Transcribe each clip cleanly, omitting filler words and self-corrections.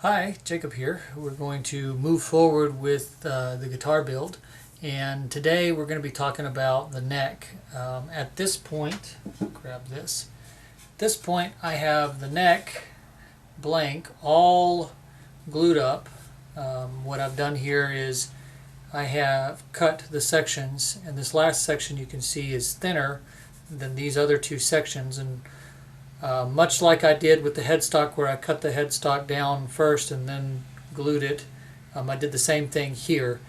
Hi, Jacob here. We're going to move forward with the guitar build, and today we're going to be talking about the neck. At this point, grab this. At this point, I have the neck blank, all glued up. What I've done here is I have cut the sections, and this last section you can see is thinner than these other two sections, and much like I did with the headstock where I cut the headstock down first and then glued it, I did the same thing here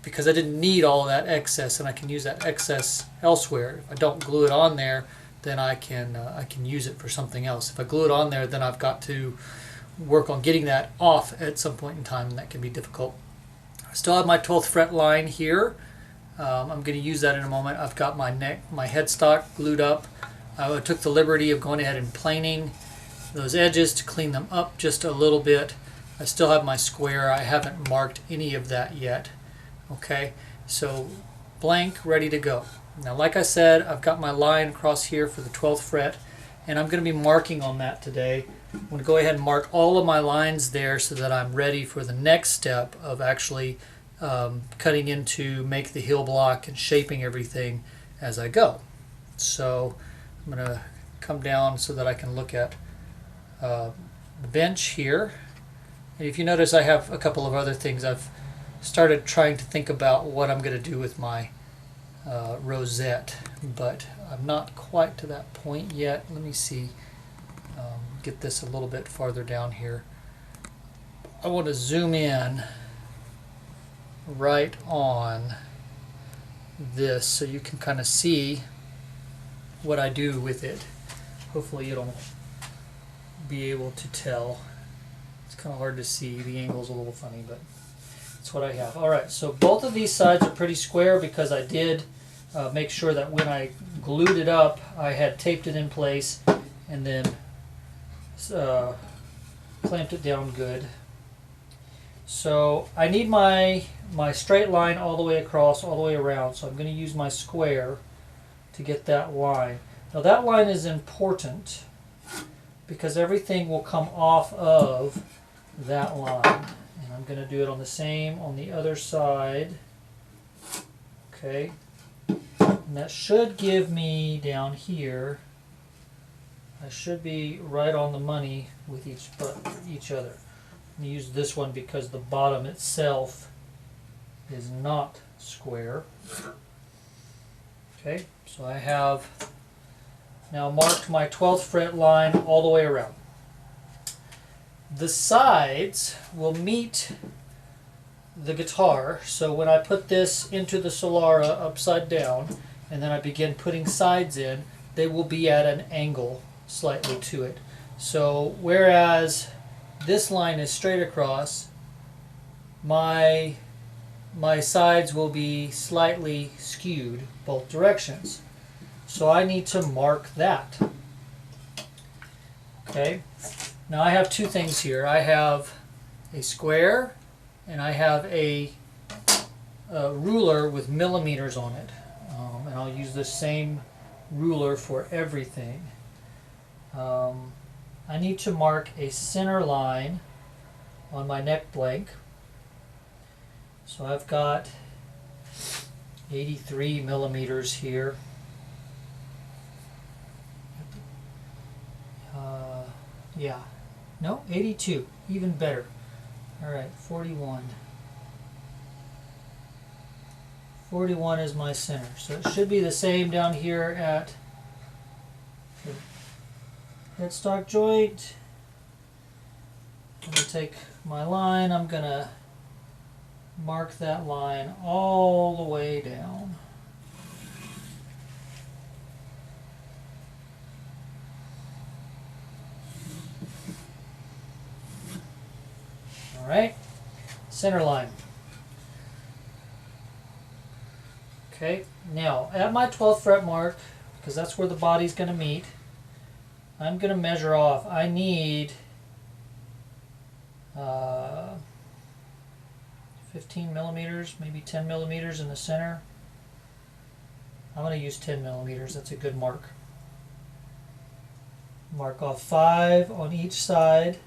because I didn't need all of that excess, and I can use that excess elsewhere. If I don't glue it on there, then I can use it for something else. If I glue it on there, then I've got to work on getting that off at some point in time, and that can be difficult. I still have my 12th fret line here. I'm going to use that in a moment. I've got my headstock glued up. I took the liberty of going ahead and planing those edges to clean them up just a little bit. I still have my square. I haven't marked any of that yet. Okay, so blank, ready to go. Now, like I said, I've got my line across here for the 12th fret, and I'm going to be marking on that today. I'm going to go ahead and mark all of my lines there so that I'm ready for the next step of actually cutting into make the heel block and shaping everything as I go. So I'm going to come down so that I can look at the bench here. And if you notice, I have a couple of other things. I've started trying to think about what I'm going to do with my rosette, but I'm not quite to that point yet. Let me see. Get this a little bit farther down here. I want to zoom in right on this so you can kind of see what I do with it. Hopefully you'll be able to tell. It's kind of hard to see. The angle's a little funny, but that's what I have. Alright, so both of these sides are pretty square because I did make sure that when I glued it up, I had taped it in place and then clamped it down good. So I need my straight line all the way across, all the way around, so I'm going to use my square to get that line. Now that line is important because everything will come off of that line. And I'm going to do it on the same on the other side. Okay. And that should give me down here, I should be right on the money with each other. I'm going to use this one because the bottom itself is not square. Okay, so I have now marked my 12th fret line all the way around. The sides will meet the guitar, so when I put this into the Solara upside down and then I begin putting sides in, they will be at an angle slightly to it. So whereas this line is straight across, my sides will be slightly skewed both directions. So I need to mark that. Okay. Now I have two things here. I have a square and I have a ruler with millimeters on it. And I'll use the same ruler for everything. I need to mark a center line on my neck blank. So I've got 83 millimeters here. Yeah, no, 82, even better. All right, 41. 41 is my center, so it should be the same down here at the headstock joint. I'm going to take my line, I'm going to mark that line all the way down. All right, center line. Okay, now at my 12th fret mark, because that's where the body's going to meet, I'm going to measure off. I need 15 millimeters, maybe 10 millimeters in the center. I'm going to use 10 millimeters. That's a good mark. Mark off 5 on each side.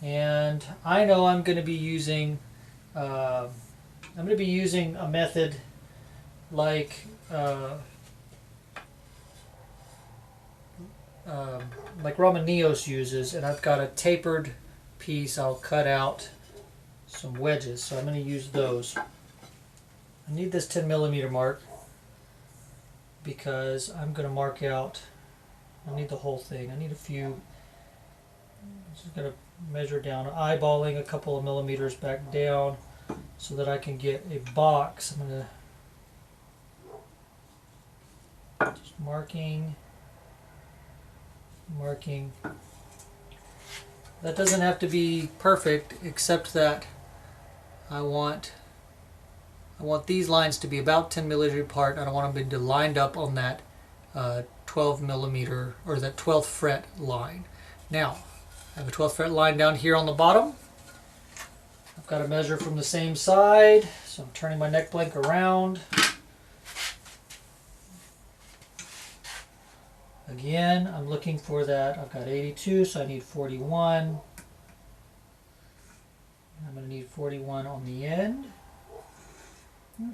And I know I'm going to be using a method like Romanios uses, and I've got a tapered piece. I'll cut out some wedges, so I'm going to use those. I need this 10 millimeter mark because I'm going to mark out, I need the whole thing. I need a few. I'm just going to measure down, eyeballing a couple of millimeters back down so that I can get a box. I'm going to just marking. That doesn't have to be perfect, except that I want these lines to be about 10 millimeters apart. I don't want them to be lined up on that 12 millimeter or that 12th fret line. Now, I have a 12th fret line down here on the bottom. I've got to measure from the same side, so I'm turning my neck blank around. Again, I'm looking for that. I've got 82, so I need 41. I'm going to need 41 on the end.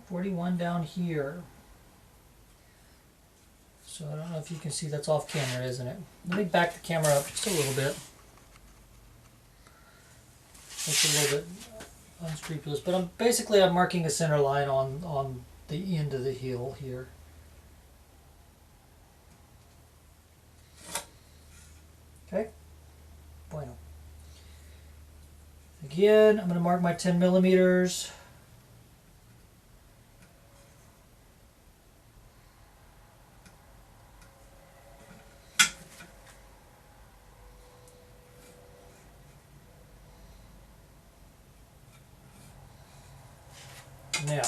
41 down here. So I don't know if you can see, that's off camera, isn't it? Let me back the camera up just a little bit. That's a little bit unscrupulous, but I'm marking a center line on the end of the heel here. Okay, bueno. Again, I'm going to mark my 10 millimeters. Now,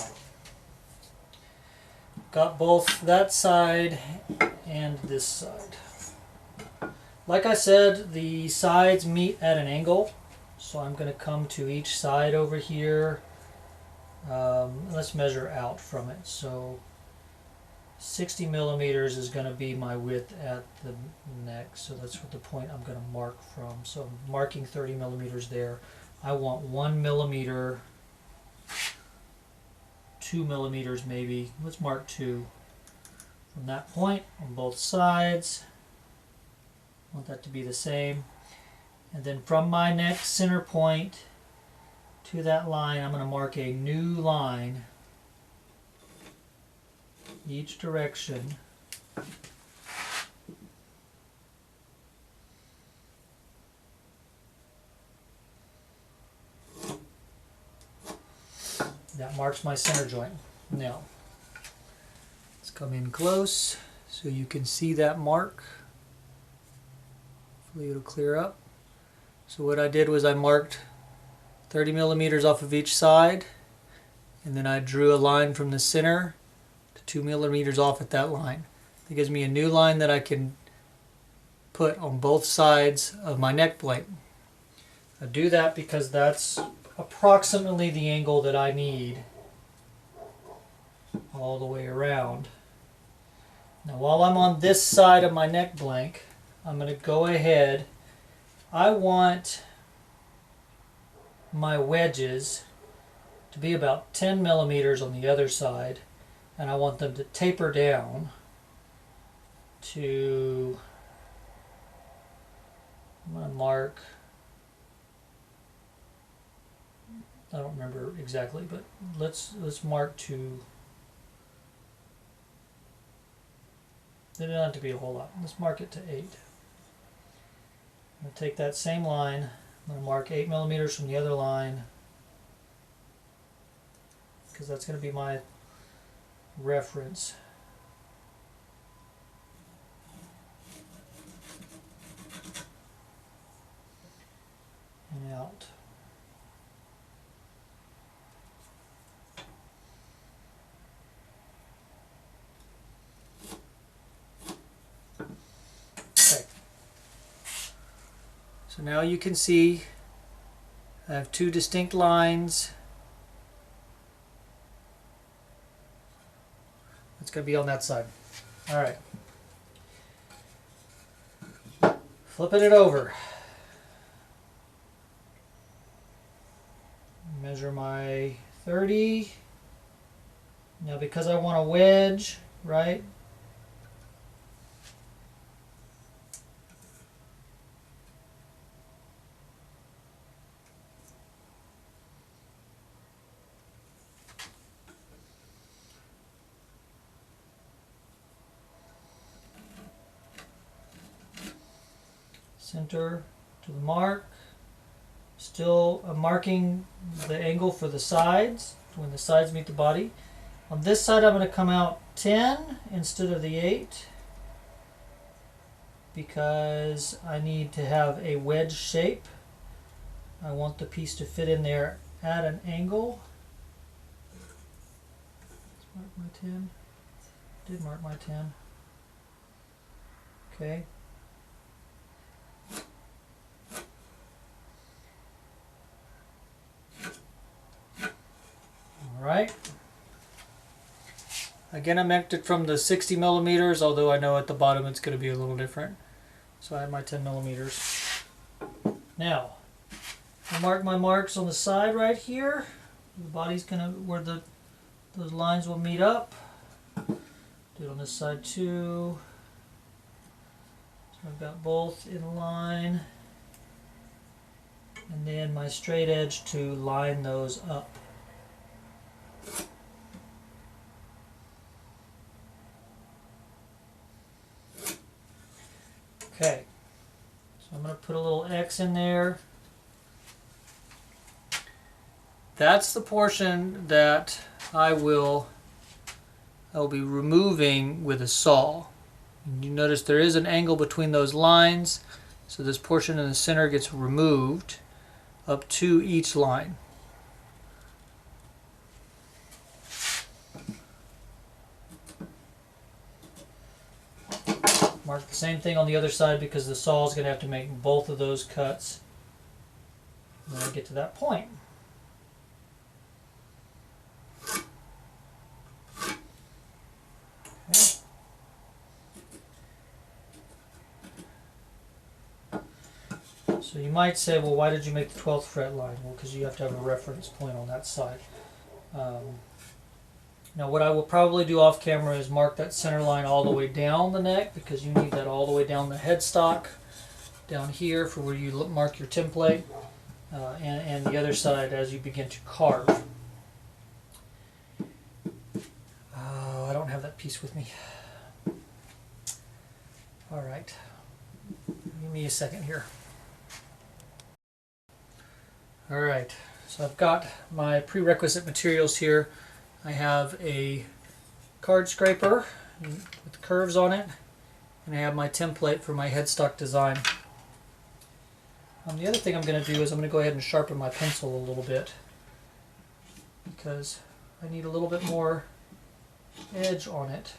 got both that side and this side. Like I said, the sides meet at an angle, so I'm going to come to each side over here. Let's measure out from it. So 60 millimeters is going to be my width at the neck, so that's what the point I'm going to mark from. So I'm marking 30 millimeters there. I want 1 millimeter, 2 millimeters maybe. Let's mark 2 from that point on both sides. I want that to be the same. And then from my neck center point to that line, I'm going to mark a new line each direction. That marks my center joint. Now, let's come in close so you can see that mark. Hopefully it'll clear up. So what I did was I marked 30 millimeters off of each side, and then I drew a line from the center to 2 millimeters off at that line. That gives me a new line that I can put on both sides of my neck blank. I do that because that's approximately the angle that I need all the way around. Now while I'm on this side of my neck blank, I'm going to go ahead. I want my wedges to be about 10 millimeters on the other side, and I want them to taper down to, I'm going to mark, I don't remember exactly, but let's mark to, they don't have to be a whole lot. Let's mark it to 8. I'm going to take that same line, I'm going to mark 8 millimeters from the other line, because that's going to be my reference. And out. Okay. So now you can see I have 2 distinct lines. It's going to be on that side. All right. Flipping it over. Measure my 30. Now because I want a wedge, right? Center to the mark. Still marking the angle for the sides, when the sides meet the body. On this side I'm going to come out 10 instead of the 8 because I need to have a wedge shape. I want the piece to fit in there at an angle. Let's mark my 10. Did mark my 10. Okay. Alright. Again, I marked it from the 60 millimeters, although I know at the bottom it's going to be a little different. So I have my 10 millimeters. Now, I mark my marks on the side right here. The body's going to, where those lines will meet up. Do it on this side too. So I've got both in line. And then my straight edge to line those up. Okay, so I'm going to put a little X in there. That's the portion that I will be removing with a saw. And you notice there is an angle between those lines, so this portion in the center gets removed up to each line. Mark the same thing on the other side because the saw is going to have to make both of those cuts when I get to that point. Okay. So you might say, well, why did you make the 12th fret line? Well, because you have to have a reference point on that side. Now what I will probably do off camera is mark that center line all the way down the neck because you need that all the way down the headstock, down here for where you mark your template, and the other side as you begin to carve. Oh, I don't have that piece with me. Alright, give me a second here. Alright, so I've got my prerequisite materials here. I have a card scraper with curves on it, and I have my template for my headstock design. The other thing I'm going to do is I'm going to go ahead and sharpen my pencil a little bit because I need a little bit more edge on it.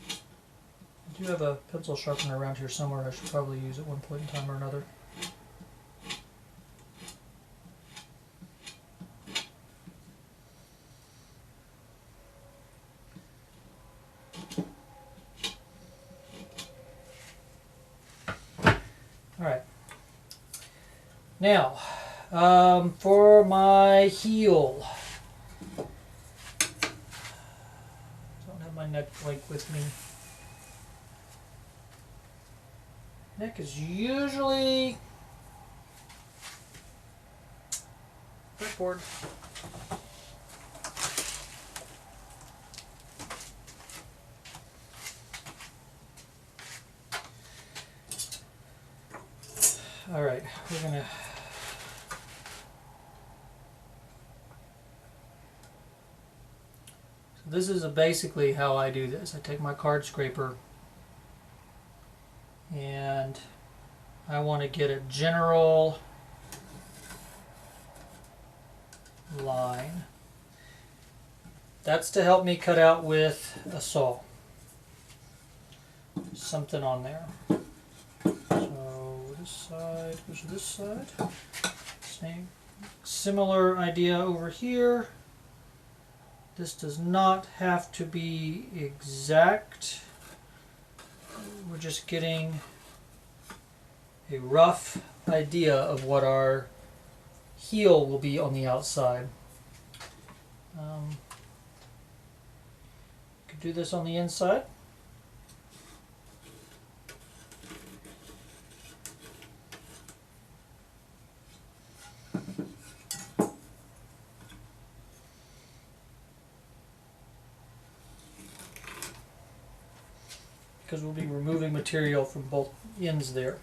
I do have a pencil sharpener around here somewhere I should probably use at one point in time or another. Alright, now for my heel, I don't have my neck plate with me. Neck is usually fretboard. All right, we're gonna so this is basically how I do this. I take my card scraper and I want to get a general line. That's to help me cut out with a saw. Something on there. This side goes to this side. Same. Similar idea over here. This does not have to be exact. We're just getting a rough idea of what our heel will be on the outside. Could do this on the inside. Because we'll be removing material from both ends there.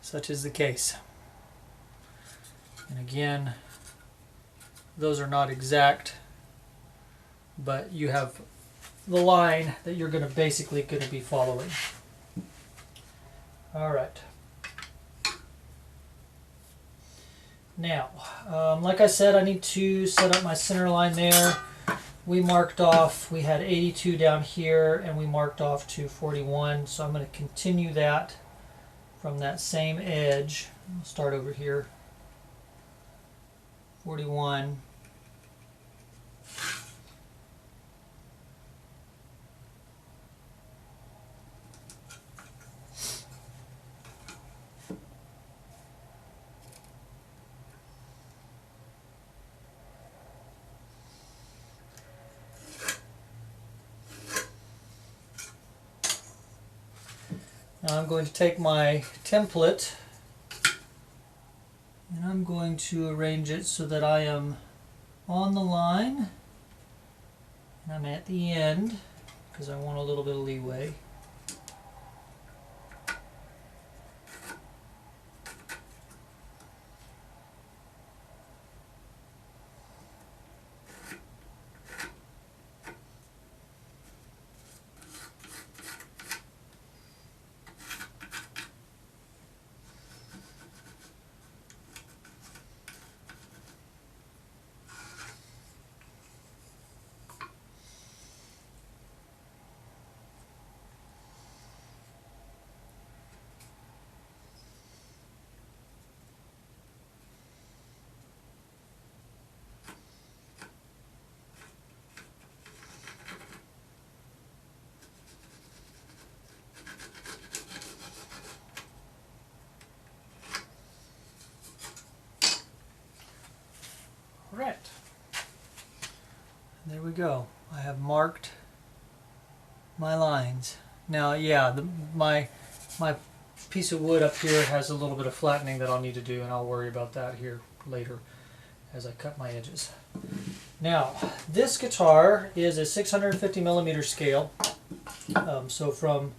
Such is the case. And again, those are not exact, but you have the line that you're going to basically be following. All right. Now, like I said, I need to set up my center line there. We marked off, we had 82 down here, and we marked off to 41. So I'm going to continue that from that same edge. I'll start over here. 41. Now I'm going to take my template and I'm going to arrange it so that I am on the line and I'm at the end because I want a little bit of leeway. Right. There we go. I have marked my lines. Now, yeah, my piece of wood up here has a little bit of flattening that I'll need to do, and I'll worry about that here later as I cut my edges. Now, this guitar is a 650 millimeter scale. So from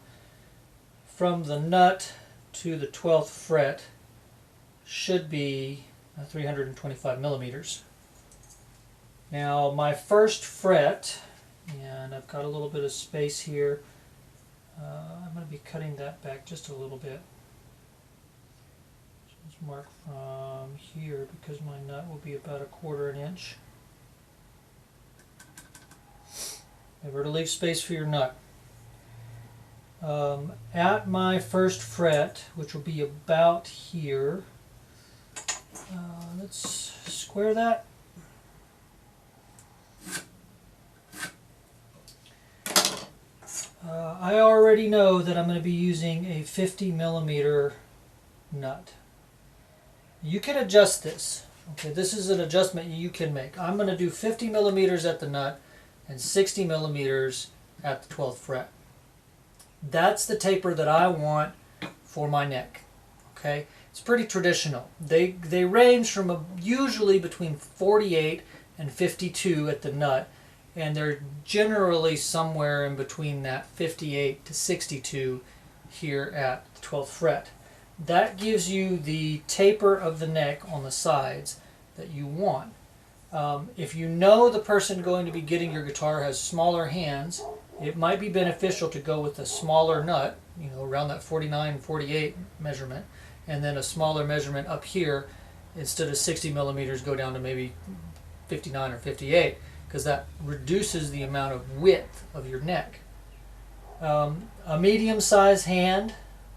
the nut to the 12th fret should be 325 millimeters. Now my first fret, and I've got a little bit of space here, I'm going to be cutting that back just a little bit. So let's mark from here because my nut will be about 1/4 inch. Never to leave space for your nut. At my first fret, which will be about here, let's square that. I already know that I'm going to be using a 50 millimeter nut. You can adjust this. Okay, this is an adjustment you can make. I'm going to do 50 millimeters at the nut and 60 millimeters at the 12th fret. That's the taper that I want for my neck. Okay, it's pretty traditional. They range from usually between 48 and 52 at the nut, and they're generally somewhere in between that 58 to 62 here at the 12th fret. That gives you the taper of the neck on the sides that you want. If you know the person going to be getting your guitar has smaller hands, it might be beneficial to go with a smaller nut, you know, around that 49, 48 measurement, and then a smaller measurement up here. Instead of 60 millimeters, go down to maybe 59 or 58, because that reduces the amount of width of your neck. A medium-sized hand,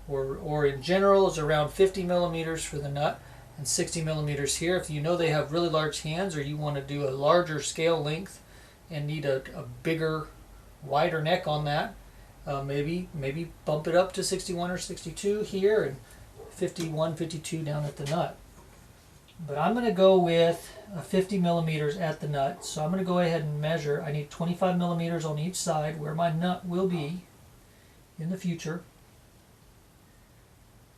or in general, is around 50 millimeters for the nut and 60 millimeters here. If you know they have really large hands, or you want to do a larger scale length and need a bigger, wider neck on that, maybe bump it up to 61 or 62 here, and 51, 52 down at the nut. But I'm going to go with 50 millimeters at the nut. So I'm going to go ahead and measure. I need 25 millimeters on each side where my nut will be in the future.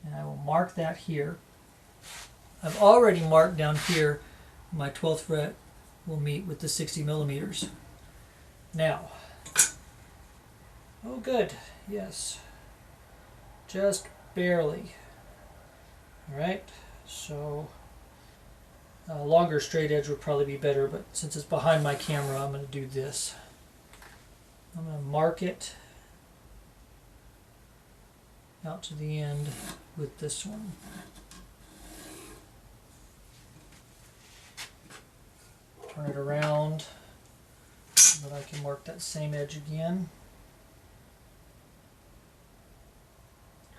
And I will mark that here. I've already marked down here my 12th fret will meet with the 60 millimeters. Now, oh good, yes, just barely. All right, so a longer straight edge would probably be better, but since it's behind my camera, I'm going to do this. I'm going to mark it out to the end with this one. Turn it around so that I can mark that same edge again.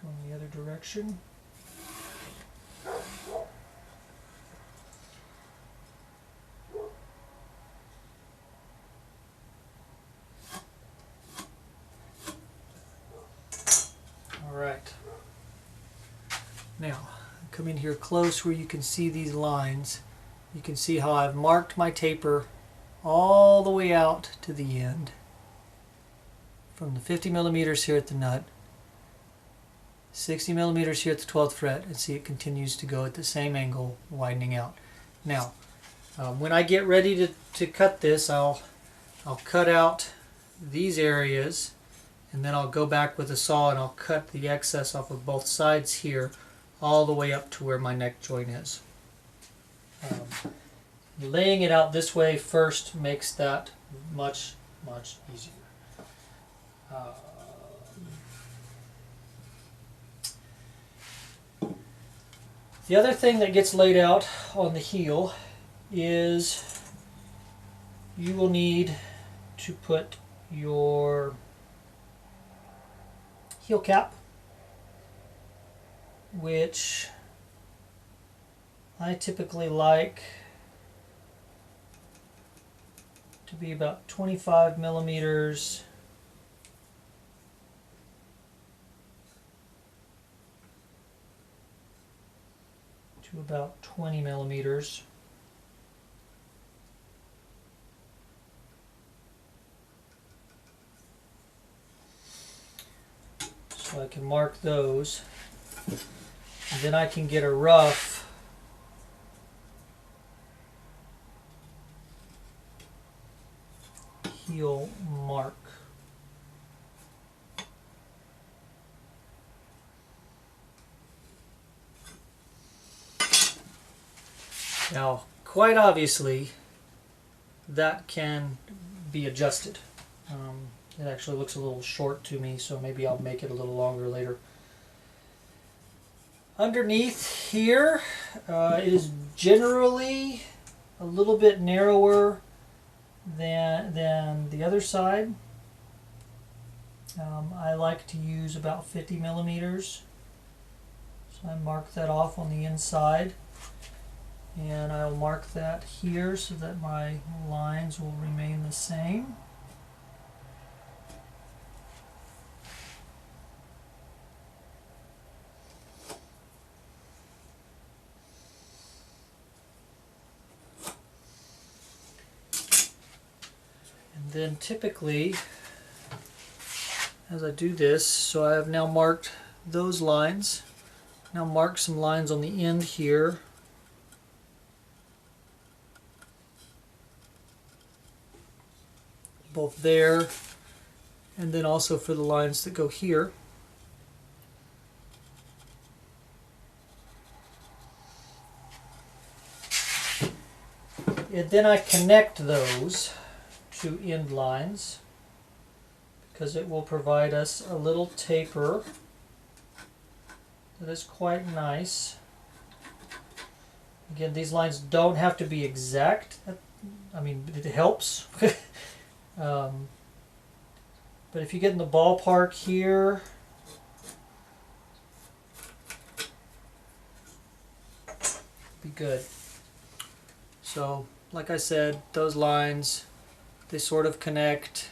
Go in the other direction. Alright. Now, come in here close where you can see these lines. You can see how I've marked my taper all the way out to the end. From the 50 millimeters here at the nut, 60 millimeters here at the 12th fret, and see it continues to go at the same angle, widening out. Now, when I get ready to cut this, I'll cut out these areas, and then I'll go back with a saw and I'll cut the excess off of both sides here, all the way up to where my neck joint is. Laying it out this way first makes that much easier. The other thing that gets laid out on the heel is you will need to put your heel cap, which I typically like to be about 25 millimeters to about 20 millimeters. So I can mark those, and then I can get a rough heel mark. Now, quite obviously, that can be adjusted. It actually looks a little short to me, so maybe I'll make it a little longer later. Underneath here, it is generally a little bit narrower than the other side. I like to use about 50 millimeters. So I mark that off on the inside. And I'll mark that here so that my lines will remain the same. And then typically, as I do this, so I have now marked those lines. Now mark some lines on the end here. Both there, and then also for the lines that go here. And then I connect those to end lines because it will provide us a little taper that is quite nice. Again, these lines don't have to be exact. I mean, it helps. But if you get in the ballpark here, be good. So, like I said, those lines, they sort of connect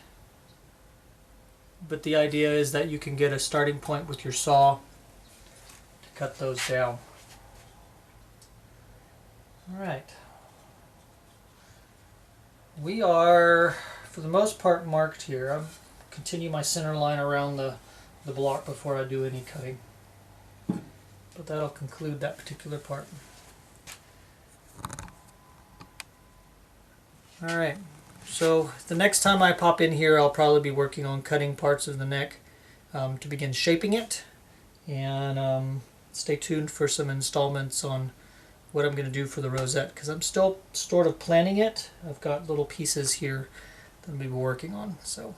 but the idea is that you can get a starting point with your saw to cut those down. Alright. We are, for the most part, marked here. I'll continue my center line around the block before I do any cutting. But that'll conclude that particular part. Alright, so the next time I pop in here, I'll probably be working on cutting parts of the neck to begin shaping it. And stay tuned for some installments on what I'm going to do for the rosette, because I'm still sort of planning it. I've got little pieces here that I'm going to be working on. So